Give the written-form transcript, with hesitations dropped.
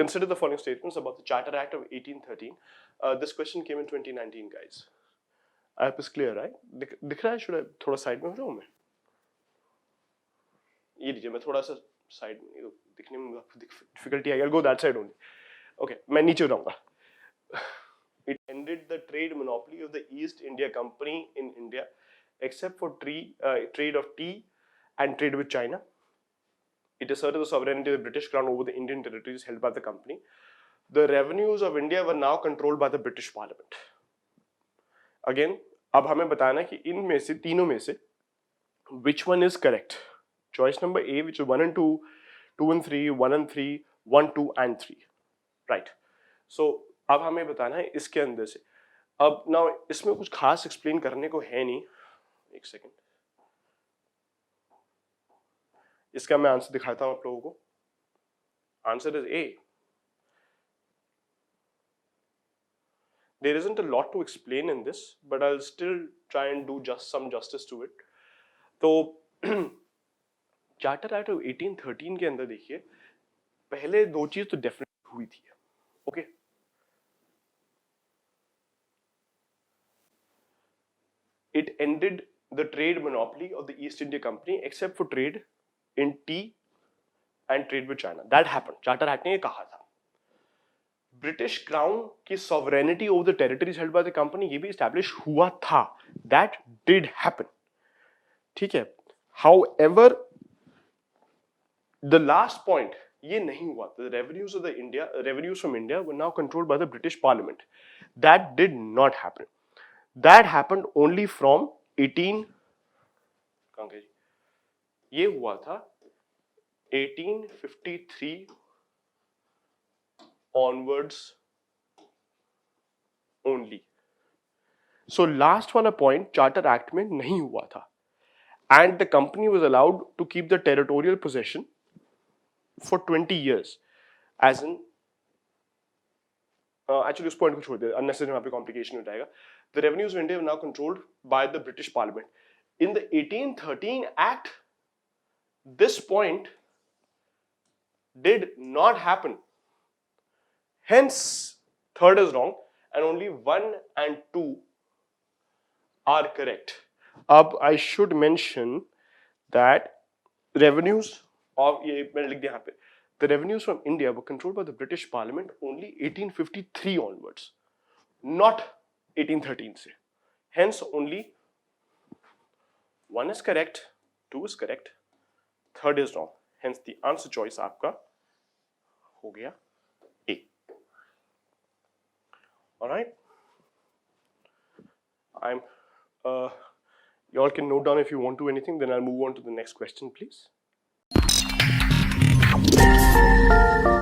consider the following statements about the Charter Act of 1813. This question came in 2019, guys. I hope it's clear, right? दिख रहा है? Should I थोड़ा side में हो जाऊँ मैं? ये लीजिए, मैं थोड़ा सा side में, दिखने में difficulty आएगी. I'll go that side only. Okay, मैं नीचे रहूँगा. It ended the trade monopoly of the East India Company in India, except for trade of tea and trade with China. It asserted the sovereignty of the British Crown over the Indian territories held by the company. The revenues of India were now controlled by the British Parliament. Again, अब हमें बताना है कि इनमें से तीनों में से which one is correct? Choice number A, which is 1 and 2, 2 and 3, 1 and 3, 1, 2 and 3. Right. So अब हमें बताना है इसके अंदर से. अब now इसमें कुछ खास explain करने को है नहीं. एक सेकेंड, इसका मैं आंसर दिखाता हूं आप लोगों को. Answer is a. There isn't a lot to explain in this, but I'll still try and do just some justice to it. तो चार्टर एक्ट ऑफ 1813 के अंदर देखिए, पहले दो चीज तो डेफिनेटली हुई थी. Okay, it ended the trade monopoly of the East India Company except for trade in tea and trade with China. That happened. Charter act ने ये कहा था. ब्रिटिश क्राउन की sovereignty over the territories held by the company ये भी establish हुआ था. That did happen. ठीक है. However, the last point ये नहीं हुआ. The revenues from India were now controlled by the British Parliament. That did not happen. That happened only from 18. ये हुआ था 1853 onwards only. So last वाला point Charter Act में नहीं हुआ था. And the company was allowed to keep the territorial possession for 20 years. As in, actually उस point को छोड़ दे, unnecessary वहाँ पे complication हो जाएगा. The revenues of India were now controlled by the British Parliament. In the 1813 Act, this point did not happen. Hence, third is wrong, and only 1 and 2 are correct. I should mention that revenues of the revenues from India were controlled by the British Parliament only 1853 onwards, not 1813 से. Hence, only 1 is correct, 2 is correct, third is wrong. Hence, the answer choice आपका हो गया A. All right. You all can note down if you want to anything. Then I'll move on to the next question, please.